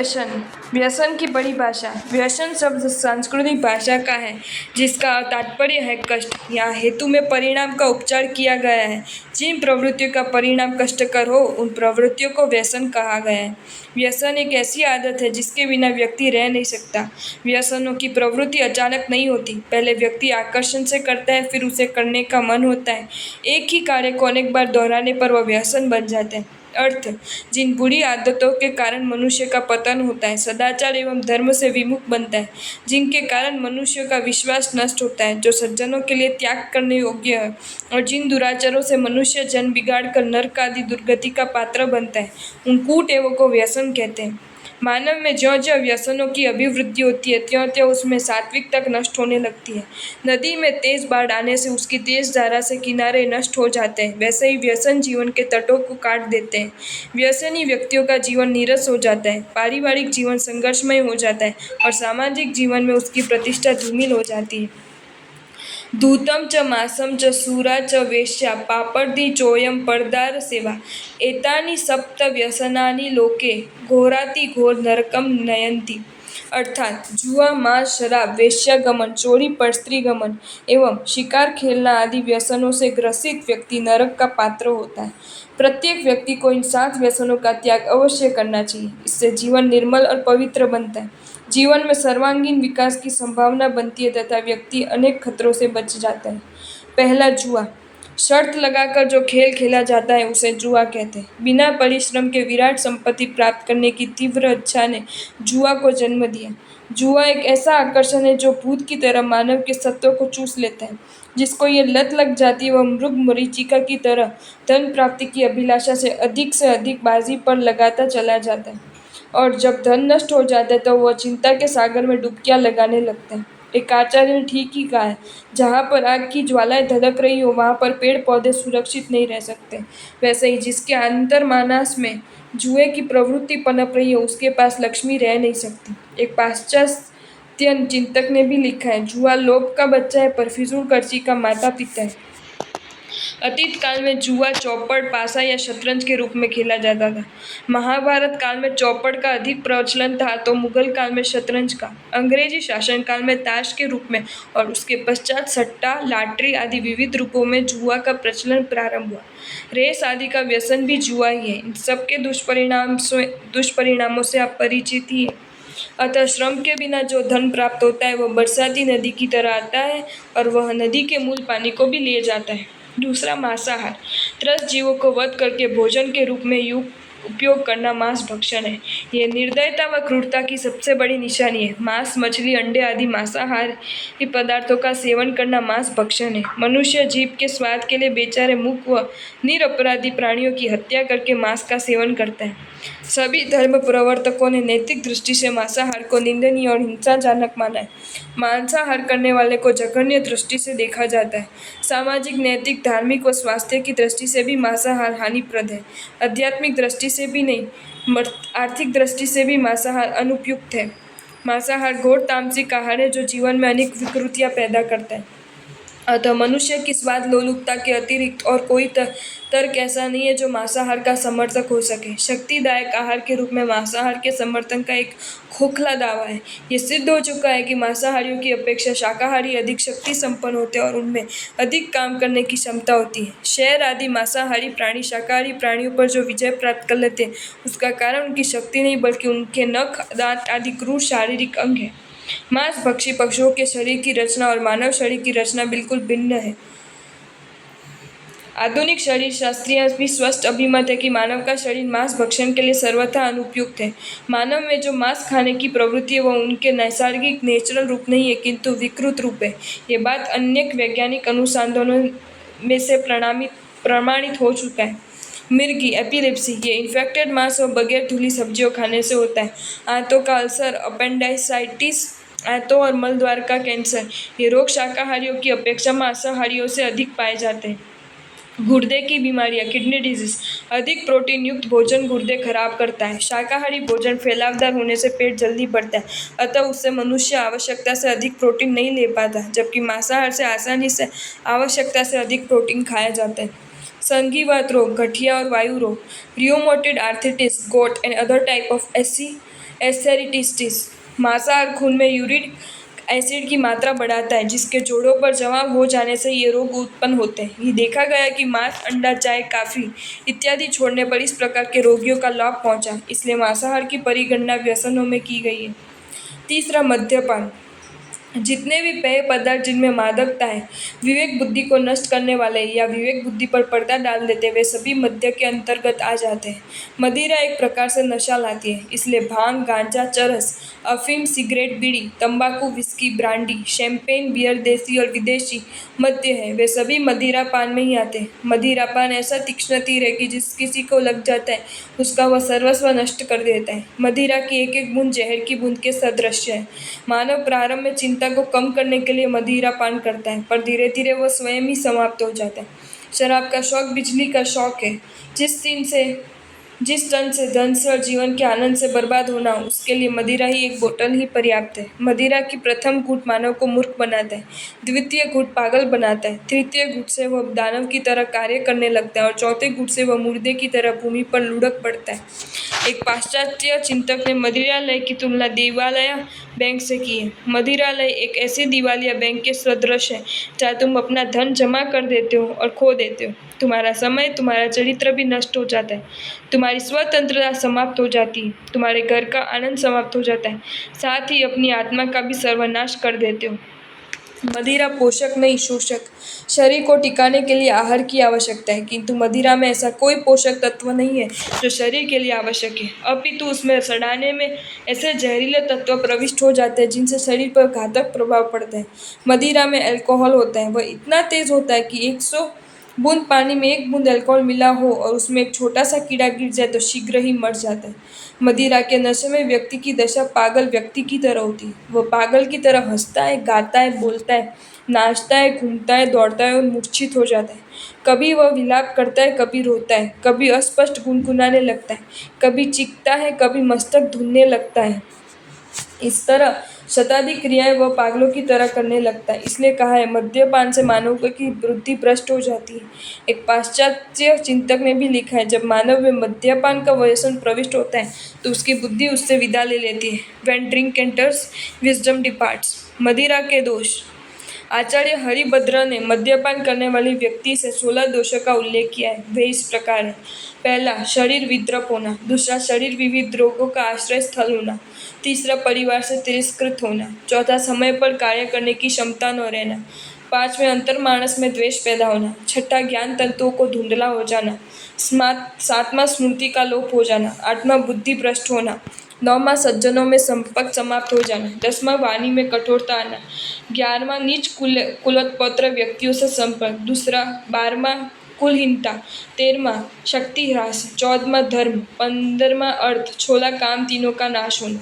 व्यसन। व्यसन की परिभाषा। व्यसन शब्द सांस्कृतिक भाषा का है जिसका तात्पर्य है कष्ट या हेतु में परिणाम का उपचार किया गया है। जिन प्रवृत्तियों का परिणाम कष्टकर हो उन प्रवृत्तियों को व्यसन कहा गया है। व्यसन एक ऐसी आदत है जिसके बिना व्यक्ति रह नहीं सकता। व्यसनों की प्रवृत्ति अचानक नहीं होती, पहले व्यक्ति आकर्षण से करता है, फिर उसे करने का मन होता है। एक ही कार्य को अनेक बार दोहराने पर वह व्यसन बन जाता है। अर्थ, जिन बुरी आदतों के कारण मनुष्य का पतन होता है, सदाचार एवं धर्म से विमुख बनता है, जिनके कारण मनुष्य का विश्वास नष्ट होता है, जो सज्जनों के लिए त्याग करने योग्य है, और जिन दुराचारों से मनुष्य जन बिगाड़ कर नरक आदि दुर्गति का पात्र बनता है, उन कूट एवं को व्यसन कहते हैं। मानव में ज्यों-ज्यों व्यसनों की अभिवृद्धि होती है, त्यों-त्यों उसमें सात्विकता नष्ट होने लगती है। नदी में तेज बाढ़ आने से उसकी तेज धारा से किनारे नष्ट हो जाते हैं, वैसे ही व्यसन जीवन के तटों को काट देते हैं। व्यसनी व्यक्तियों का जीवन नीरस हो जाता है, पारिवारिक जीवन संघर्षमय हो जाता है और सामाजिक जीवन में उसकी प्रतिष्ठा धूमिल हो जाती है। धूतं च मासं च शूरा च वेश्या पापड़दी चोयम परदार सेवा एतानि सप्त व्यसनानि लोके घोरातिघोर नरकम नयन्ति। अर्थात जुआ, मांस, शराब, वेश्यागमन, चोरी, परस्त्रीगमन एवं शिकार खेलना आदि व्यसनों से ग्रसित व्यक्ति नरक का पात्र होता है। प्रत्येक व्यक्ति को इन 7 व्यसनों का त्याग अवश्य करना चाहिए। इससे जीवन निर्मल और पवित्र बनता है, जीवन में सर्वांगीण विकास की संभावना बनती है तथा व्यक्ति अनेक खतरों से बच जाता है। पहला, जुआ। शर्त लगाकर जो खेल खेला जाता है उसे जुआ कहते हैं। बिना परिश्रम के विराट संपत्ति प्राप्त करने की तीव्र इच्छा ने जुआ को जन्म दिया। जुआ एक ऐसा आकर्षण है जो भूत की तरह मानव के सत्व को चूस लेता है। जिसको ये लत लग जाती है वह मृग मरीचिका की तरह धन प्राप्ति की अभिलाषा से अधिक बाजी पर लगाता चला जाता है, और जब धन नष्ट हो जाता है तो वह चिंता के सागर में डुबकियां लगाने लगता है। एक आचार्य ने ठीक ही कहा है, जहाँ पर आग की ज्वालाएं धधक रही हो वहाँ पर पेड़ पौधे सुरक्षित नहीं रह सकते। वैसे ही जिसके अंतर्मानस में जुए की प्रवृत्ति पनप रही हो उसके पास लक्ष्मी रह नहीं सकती। एक पाश्चात्य चिंतक ने भी लिखा है, जुआ लोभ का बच्चा है पर फिजूल खर्ची का माता पिता है। अतीत काल में जुआ चौपड़, पासा या शतरंज के रूप में खेला जाता था। महाभारत काल में चौपड़ का अधिक प्रचलन था तो मुगल काल में शतरंज का, अंग्रेजी शासन काल में ताश के रूप में और उसके पश्चात सट्टा, लॉटरी आदि विविध रूपों में जुआ का प्रचलन प्रारंभ हुआ। रेस आदि का व्यसन भी जुआ ही है। इन सबके दुष्परिणामों से आप परिचित ही हैं। अतः श्रम के बिना जो धन प्राप्त होता है वह बरसाती नदी की तरह आता है और वह नदी के मूल पानी को भी ले जाता है। दूसरा, मांसाहार। त्रस्त जीवों को वध करके भोजन के रूप में उपयोग करना मांस भक्षण है। यह निर्दयता व क्रूरता की सबसे बड़ी निशानी है। मांस, मछली, अंडे आदि मांसाहारी पदार्थों का सेवन करना मांस भक्षण है। मनुष्य जीभ के स्वाद के लिए बेचारे मूक व निरपराधी प्राणियों की हत्या करके मांस का सेवन करता है। सभी धर्म प्रवर्तकों ने नैतिक दृष्टि से मांसाहार को निंदनीय और हिंसाजनक माना है। मांसाहार करने वाले को जघन्य दृष्टि से देखा जाता है। सामाजिक, नैतिक, धार्मिक व स्वास्थ्य की दृष्टि से भी मांसाहार हानिप्रद है। आध्यात्मिक दृष्टि से भी नहीं, आर्थिक दृष्टि से भी मांसाहार अनुपयुक्त है। मांसाहार घोर तामसिक आहार है जो जीवन में अनेक विकृतियां पैदा करता है। अतः मनुष्य की स्वाद लोलुपता के अतिरिक्त और कोई तर्क ऐसा नहीं है जो मांसाहार का समर्थक हो सके। शक्तिदायक आहार के रूप में मांसाहार के समर्थन का एक खोखला दावा है। ये सिद्ध हो चुका है कि मांसाहारियों की अपेक्षा शाकाहारी अधिक शक्ति संपन्न होते हैं और उनमें अधिक काम करने की क्षमता होती है। शेर आदि मांसाहारी प्राणी शाकाहारी प्राणियों पर जो विजय प्राप्त कर लेते हैं उसका कारण उनकी शक्ति नहीं बल्कि उनके नख, दांत आदि क्रूर शारीरिक अंग है। मांसभक्षी पशुओं के शरीर की रचना और मानव शरीर की रचना बिल्कुल भिन्न है। आधुनिक शरीर शास्त्रियां भी स्पष्ट अभिमत है कि मानव का शरीर मांस भक्षण के लिए सर्वथा अनुपयुक्त है। मानव में जो मांस खाने की प्रवृत्ति है वह उनके नैसर्गिक नेचुरल रूप नहीं है किंतु विकृत रूप है। ये बात अनेक वैज्ञानिक अनुसंधानों में से प्रमाणित हो चुका है। मिर्गी, एपिलेप्सी, ये इन्फेक्टेड मांस और बगैर धुली सब्जियों खाने से होता है। आंतों का अल्सर, अपेंडिसाइटिस, आंतों और मलद्वार का कैंसर, ये रोग शाकाहारियों की अपेक्षा मांसाहारियों से अधिक पाए जाते हैं। गुर्दे की बीमारियां, किडनी डिजीज, अधिक प्रोटीन युक्त भोजन गुर्दे खराब करता है। शाकाहारी भोजन फैलावदार होने से पेट जल्दी बढ़ता है, अतः उससे मनुष्य आवश्यकता से अधिक प्रोटीन नहीं ले पाता, जबकि मांसाहार से आसानी से आवश्यकता से अधिक प्रोटीन खाया जाता है। संधिवात रोग, गठिया और वायु रोग, rheumatoid arthritis, gout and other type of arthritis. मांसाहार खून में यूरिक एसिड की मात्रा बढ़ाता है, जिसके जोड़ों पर जमा हो जाने से ये रोग उत्पन्न होते हैं। ये देखा गया कि मांस, अंडा, चाय, कॉफी इत्यादि छोड़ने पर इस प्रकार के रोगियों का लाभ पहुंचा, इसलिए मांसाहार की परिगणना व्यसनों में की गई है। तीसरा, मद्यपान। जितने भी पेय पदार्थ जिनमें मादकता है, विवेक बुद्धि को नष्ट करने वाले या विवेक बुद्धि पर पर्दा डाल देते, वे सभी मद्य के अंतर्गत आ जाते हैं। मदिरा एक प्रकार से नशा लाती है, इसलिए भांग, गांजा, चरस, अफीम, सिगरेट, बीड़ी, तंबाकू, विस्की, ब्रांडी, शैंपेन, बियर, देसी और विदेशी मद्य है, वे सभी मदिरा पान में ही आते हैं। मदिरा पान ऐसा तीक्ष्ण तीर है कि जिस किसी को लग जाता है, उसका वह सर्वस्व नष्ट कर देता है। मदिरा की एक एक बूंद जहर की बूंद के सदृश है। मानव प्रारंभ में चिंता को कम करने के लिए मदिरा पान करता है, पर धीरे धीरे वह स्वयं ही समाप्त हो जाता है। शराब का शौक बिजली का शौक है। जिस टन से धन से और जीवन के आनंद से बर्बाद होना, उसके लिए मदिरा ही एक बोतल ही पर्याप्त है। मदिरा की प्रथम घूंट मानव को मूर्ख बनाता है, द्वितीय घूंट पागल बनाता है, तृतीय घूंट से वह दानव की तरह कार्य करने लगता है और चौथे घूंट से वह मुर्दे की तरह भूमि पर लुढ़क पड़ता है। एक पाश्चात्य चिंतक ने मदिरालय की तुलना दिवालिया बैंक से की है। मदिरालय एक ऐसे दिवालिया बैंक के सदृश है, जहाँ तुम अपना धन जमा कर देते हो और खो देते हो। तुम्हारा समय, तुम्हारा चरित्र भी नष्ट हो जाता है, तुम्हारी स्वतंत्रता समाप्त हो जाती है, तुम्हारे घर का आनंद समाप्त हो जाता है, साथ ही अपनी आत्मा का भी सर्वनाश कर देते हो। मदिरा पोषक नहीं, शोषक। शरीर को टिकाने के लिए आहार की आवश्यकता है, किंतु मदिरा में ऐसा कोई पोषक तत्व नहीं है जो शरीर के लिए आवश्यक है, अपितु उसमें सड़ाने में ऐसे जहरीले तत्व प्रविष्ट हो जाते हैं जिनसे शरीर पर घातक प्रभाव पड़ता है। मदिरा में अल्कोहल होता है, वह इतना तेज होता है कि 100 बूंद पानी में 1 बूंद अल्कोहल मिला हो और उसमें एक छोटा सा कीड़ा गिर जाए तो शीघ्र ही मर जाता है। मदिरा के नशे में व्यक्ति की दशा पागल व्यक्ति की तरह होती है। वह पागल की तरह हंसता है, गाता है, बोलता है, नाचता है, घूमता है, दौड़ता है और मूर्छित हो जाता है। कभी वह विलाप करता है, कभी रोता है, कभी अस्पष्ट गुनगुनाने लगता है, कभी चीखता है, कभी मस्तक धुनने लगता है। इस तरह शताधिक क्रियाएं वह पागलों की तरह करने लगता है। इसलिए कहा है, मद्यपान से मानव की बुद्धि भ्रष्ट हो जाती है। एक पाश्चात्य चिंतक ने भी लिखा है, जब मानव में मद्यपान का व्यसन प्रविष्ट होता है तो उसकी बुद्धि उससे विदा ले लेती है। When drink enters, wisdom departs। मदिरा के दोष। आचार्य हरिभद्र ने मद्यपान करने वाली व्यक्ति से 16 दोषों का उल्लेख किया है। वे इस प्रकार है। पहला, शरीर विद्रप होना। दूसरा, शरीर विविध रोगों का आश्रय स्थल होना। तीसरा, परिवार से तिरस्कृत होना। चौथा, समय पर कार्य करने की क्षमता न रहना। पांचवें, अंतर्मानस में द्वेष पैदा होना। छठा, ज्ञान तंतुओं को धुंधला हो जाना। सातवां, स्मृति का लोप हो जाना। आठवां, बुद्धि भ्रष्ट होना। नौवां, सज्जनों में संपर्क समाप्त हो जाना। 10वां, वाणी में कठोरता आना। 11वां, नीच कुलोत्पत्र व्यक्तियों से संपर्क। 12वां, कुलहीनता। 13वां, शक्ति ह्रास। 14वां, धर्म। 15वां, अर्थ। 16वां, काम, तीनों का नाश होना।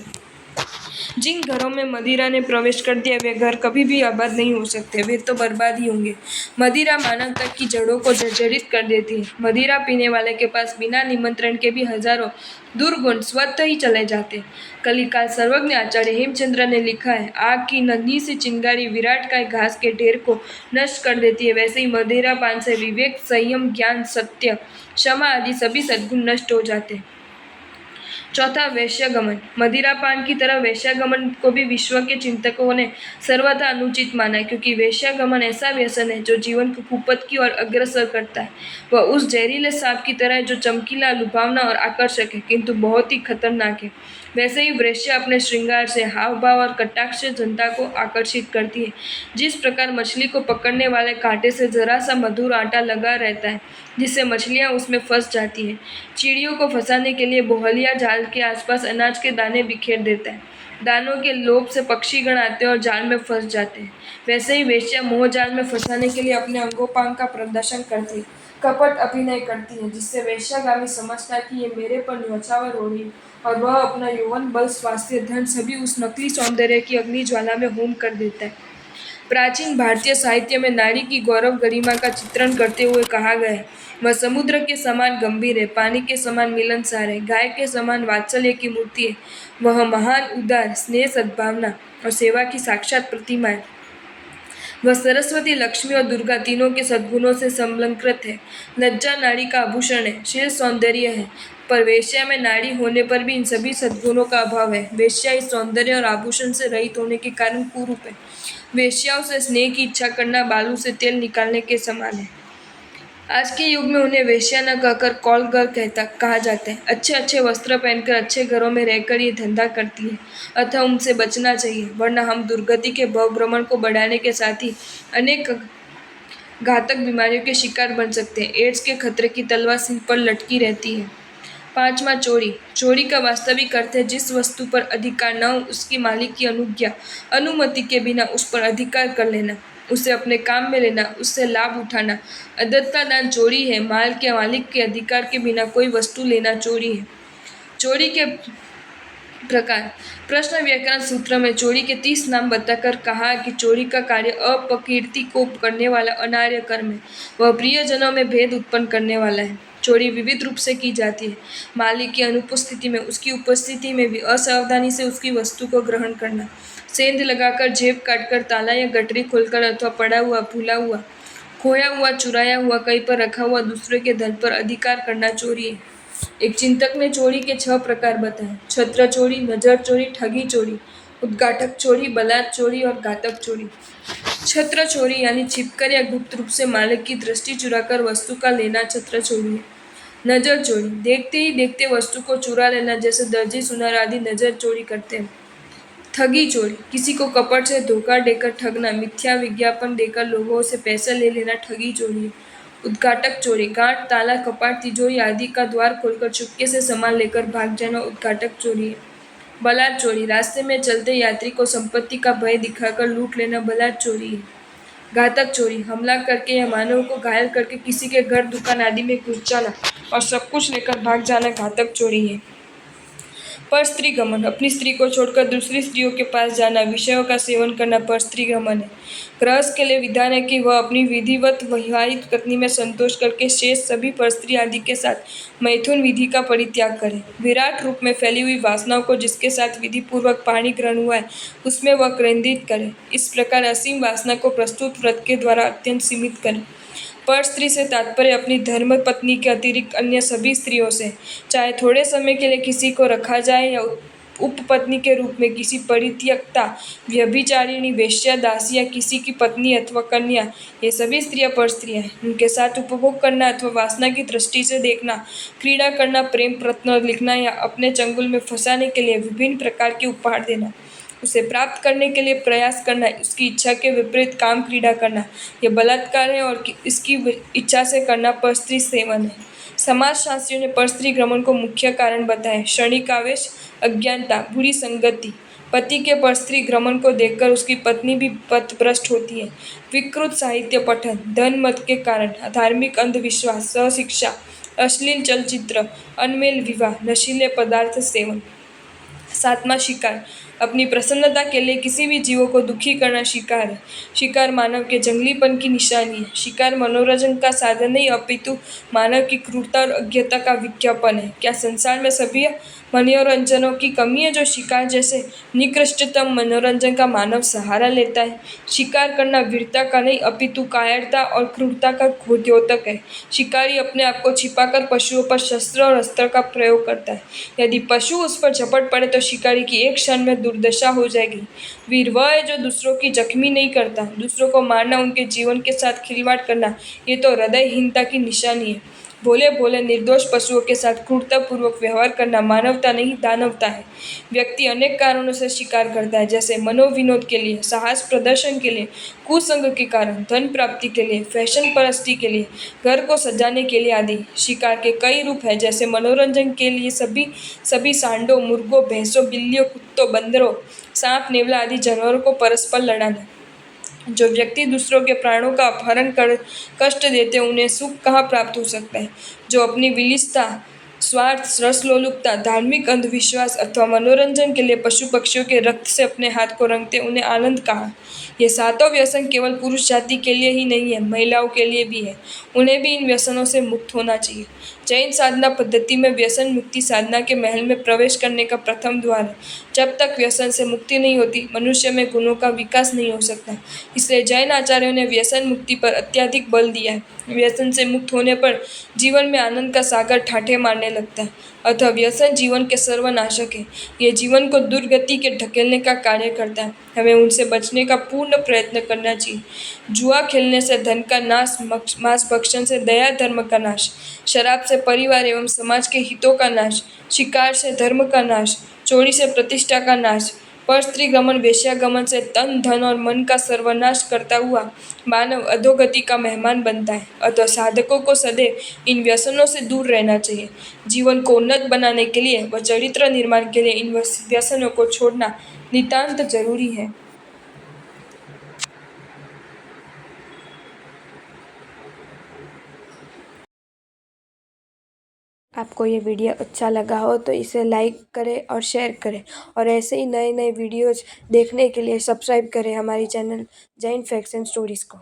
जिन घरों में मदिरा ने प्रवेश कर दिया, वे घर कभी भी आबाद नहीं हो सकते, वे तो बर्बाद ही होंगे। मदिरा मानवता की जड़ों को जर्जरित कर देती है। मदिरा पीने वाले के पास बिना निमंत्रण के भी हजारों दुर्गुण स्वतः ही चले जाते। कलिकाल सर्वज्ञ आचार्य हेमचंद्र ने लिखा है, आग की नन्ही सी चिंगारी विराट काय घास के ढेर को नष्ट कर देती है, वैसे ही मदिरा पान से विवेक, संयम, ज्ञान, सत्य, क्षमा आदि सभी सद्गुण नष्ट हो जाते हैं। चौथा, वेश्यागमन। मदिरापान की तरह वेश्यागमन को भी विश्व के चिंतकों ने सर्वथा अनुचित माना है, क्योंकि वेश्यागमन ऐसा व्यसन है जो जीवन को कुपथ की ओर अग्रसर करता है। वह उस जहरीले सांप की तरह है जो चमकीला, लुभावना और आकर्षक है, किंतु बहुत ही खतरनाक है। वैसे ही वेश्या अपने श्रृंगार से, हाव भाव और कटाक्ष से जनता को आकर्षित करती है। जिस प्रकार मछली को पकड़ने वाले कांटे से जरा सा मधुर आटा लगा रहता है, जिससे मछलियां उसमें फंस जाती हैं। चिड़ियों को फंसाने के लिए बोहलिया जाल के आसपास अनाज के दाने बिखेर देता है। दानों के लोभ से पक्षीगण आते हैं और जाल में फंस जाते हैं। वैसे ही वेश्या मोह जाल में फंसाने के लिए अपने अंगोपांग का प्रदर्शन करती है, कपट अभिनय करती है, जिससे वेश्यागामी समझता है कि ये मेरे पर न्यौछावर हो रही है, और वह अपना यौवन बल, स्वास्थ्य, धन सभी उस नकली सौंदर्य की अग्नि ज्वाला में होम कर देता है। प्राचीन भारतीय साहित्य में नारी की गौरव गरिमा का चित्रण करते हुए कहा गया है, वह समुद्र के समान गंभीर है, पानी के समान मिलनसार है, गाय के समान वात्सल्य की मूर्ति है। वह महान, उदार, स्नेह, सद्भावना और सेवा की साक्षात प्रतिमा है। वह सरस्वती, लक्ष्मी और दुर्गा तीनों के सद्गुणों से समलंकृत है। लज्जा नाड़ी का आभूषण है, शील सौंदर्य है, पर वेश्या में नाड़ी होने पर भी इन सभी सद्गुणों का अभाव है। वेश्या इस सौंदर्य और आभूषण से रहित होने के कारण कुरूप है। वेश्याओं से स्नेह की इच्छा करना बालू से तेल निकालने के समान है। आज के युग में उन्हें वेश्या न कहकर कॉल गर्ल कहा जाता है। अच्छे अच्छे वस्त्र पहनकर अच्छे घरों में रहकर ये धंधा करती है, अतः उनसे बचना चाहिए, वरना हम दुर्गति के भवभ्रमण को बढ़ाने के साथ ही अनेक घातक बीमारियों के शिकार बन सकते हैं। एड्स के खतरे की तलवार सिर पर लटकी रहती है। पांचवा, चोरी। चोरी का वास्तविक अर्थ है जिस वस्तु पर अधिकार न हो उसकी मालिक की अनुमति के बिना उस पर अधिकार कर लेना, उसे अपने काम में लेना, उससे लाभ उठाना। अदत्ता दान चोरी है। माल के मालिक के अधिकार के बिना कोई वस्तु लेना चोरी है। चोरी के प्रकार। प्रश्न व्याकरण सूत्र में चोरी के 30 नाम बताकर कहा कि चोरी का कार्य अपकीर्ति को करने वाला अनार्य कर्म है। वह प्रियजनों में भेद उत्पन्न करने वाला है। चोरी विविध रूप से की जाती है। मालिक की अनुपस्थिति में, उसकी उपस्थिति में भी असावधानी से उसकी वस्तु को ग्रहण करना, सेंध लगाकर, जेब काटकर, ताला या गठरी खोलकर अथवा पड़ा हुआ, भूला हुआ, खोया हुआ, चुराया हुआ, कहीं पर रखा हुआ दूसरे के धन पर अधिकार करना चोरी है। एक चिंतक ने चोरी के 6 प्रकार बताए: छत्र चोरी, नजर चोरी, ठगी चोरी, उद्घाटक चोरी, बलात् चोरी और घातक चोरी। छत्र चोरी यानी छिपकर या गुप्त रूप से मालिक की दृष्टि चुराकर वस्तु का लेना छत्र चोरी है। नजर चोरी, देखते ही देखते वस्तु को चुरा लेना, जैसे दर्जी, सुनार आदि नजर चोरी करते हैं। ठगी चोरी, किसी को कपट से धोखा देकर ठगना, मिथ्या विज्ञापन देकर लोगों से पैसा ले लेना ठगी चोरी है। उद्घाटक चोरी, गांठ, ताला, कपाट, तिजोरी आदि का द्वार खोलकर चुपके से सामान लेकर भाग जाना उद्घाटक चोरी है। बलात् चोरी, रास्ते में चलते यात्री को संपत्ति का भय दिखाकर लूट लेना बलात् चोरी है। घातक चोरी, हमला करके या मानव को घायल करके किसी के घर, दुकान आदि में घुस जाना और सब कुछ लेकर भाग जाना घातक चोरी है। परस्त्रीगमन, अपनी स्त्री को छोड़कर दूसरी स्त्रियों के पास जाना, विषयों का सेवन करना परस्त्रीगमन है। गृहस्थ के लिए विधान है कि वह अपनी विधिवत विवाहित पत्नी में संतोष करके शेष सभी परस्त्री आदि के साथ मैथुन विधि का परित्याग करे। विराट रूप में फैली हुई वासनाओं को जिसके साथ विधि पूर्वक पाणी ग्रहण हुआ है उसमें वह केंद्रित करे। इस प्रकार असीम वासना को प्रस्तुत व्रत के द्वारा अत्यंत सीमित करे। परस्त्री से तात्पर्य अपनी धर्म पत्नी के अतिरिक्त अन्य सभी स्त्रियों से, चाहे थोड़े समय के लिए किसी को रखा जाए या उपपत्नी के रूप में किसी परित्यक्ता, व्यभिचारिणी, वेश्या, दासी या किसी की पत्नी अथवा कन्या, ये सभी स्त्रियां परस्त्रियां हैं। उनके साथ उपभोग करना अथवा वासना की दृष्टि से देखना, क्रीड़ा करना, प्रेम प्रश्न लिखना या अपने चंगुल में फंसाने के लिए विभिन्न प्रकार के उपहार देना, उसे प्राप्त करने के लिए प्रयास करना, उसकी इच्छा के विपरीत काम क्रीड़ा करना, यह बलात्कार है और इसकी इच्छा से करना परस्त्री सेवन है। समाजशास्त्रियों ने परस्त्री गमन को मुख्य कारण बताया: क्षणिकावेश, अज्ञानता, बुरी संगति। पति के परस्त्री गमन को देखकर उसकी पत्नी भी पथभ्रष्ट होती है। विकृत साहित्य पठन, धन मद के कारण, धार्मिक अंधविश्वास, सहशिक्षा, अश्लील चलचित्र, अनमेल विवाह, नशीले पदार्थ सेवन। 7वां, शिकार, अपनी प्रसन्नता के लिए किसी भी जीवों को दुखी करना शिकार है। शिकार मानव के जंगलीपन की निशानी है। शिकार मनोरंजन का साधन नहीं अपितु मानव की क्रूरता और अज्ञता का विज्ञापन है। क्या संसार में सभी मनोरंजनों की कमी है जो शिकार जैसे निकृष्टतम मनोरंजन का मानव सहारा लेता है? शिकार करना वीरता का नहीं अपितु कायरता और क्रूरता का द्योतक है। शिकारी अपने आप को छिपाकर पशुओं पर शस्त्र और अस्त्र का प्रयोग करता है। यदि पशु उस पर झपट पड़े तो शिकारी की एक क्षण में दुर्दशा हो जाएगी। वीर वह है जो दूसरों की जख्मी नहीं करता। दूसरों को मारना, उनके जीवन के साथ खिलवाड़ करना, ये तो हृदयहीनता की निशानी है। भोले भोले निर्दोष पशुओं के साथ क्रूरतापूर्वक व्यवहार करना मानवता नहीं दानवता है। व्यक्ति अनेक कारणों से शिकार करता है, जैसे मनोविनोद के लिए, साहस प्रदर्शन के लिए, कुसंग के कारण, धन प्राप्ति के लिए, फैशन परस्ती के लिए, घर को सजाने के लिए आदि। शिकार के कई रूप हैं, जैसे मनोरंजन के लिए सभी सांडों, मुर्गों, भैंसों, बिल्लियों, कुत्तों, बंदरों, सांप, नेवला आदि जानवरों को परस्पर लड़ाना। जो व्यक्ति दूसरों के प्राणों का अपहरण कर कष्ट देते हैं उन्हें सुख कहाँ प्राप्त हो सकता है? जो अपनी विलिसता, स्वार्थ, रसलोलुपता, धार्मिक अंधविश्वास अथवा मनोरंजन के लिए पशु पक्षियों के रक्त से अपने हाथ को रंगते उन्हें आनंद कहाँ? ये सातों व्यसन केवल पुरुष जाति के लिए ही नहीं है, महिलाओं के लिए भी है। उन्हें भी इन व्यसनों से मुक्त होना चाहिए। जैन साधना पद्धति में व्यसन मुक्ति साधना के महल में प्रवेश करने का प्रथम द्वार है। जब तक व्यसन से मुक्ति नहीं होती, मनुष्य में गुणों का विकास नहीं हो सकता। इसलिए जैन आचार्यों ने व्यसन मुक्ति पर अत्यधिक बल दिया है। व्यसन से मुक्त होने पर जीवन में आनंद का सागर ठाठे मारने लगता है। अतः व्यसन जीवन के सर्वनाशक है। ये जीवन को दुर्गति के ढकेलने का कार्य करता है। हमें उनसे बचने का पूर्ण प्रयत्न करना चाहिए। जुआ खेलने से धन का नाश, मांस भक्षण से दया धर्म का नाश, शराब से परिवार एवं समाज के हितों का नाश, शिकार से धर्म का नाश, चोरी से प्रतिष्ठा का नाश, पर स्त्री गमन वेश्यागमन से तन धन और मन का सर्वनाश करता हुआ मानव अधोगति का मेहमान बनता है। अतः साधकों को सदैव इन व्यसनों से दूर रहना चाहिए। जीवन को उन्नत बनाने के लिए व चरित्र निर्माण के लिए इन व्यसनों को छोड़ना नितांत जरूरी है। आपको ये वीडियो अच्छा लगा हो तो इसे लाइक करें और शेयर करें, और ऐसे ही नए नए वीडियोज़ देखने के लिए सब्सक्राइब करें हमारी channel Jain facts and stories को।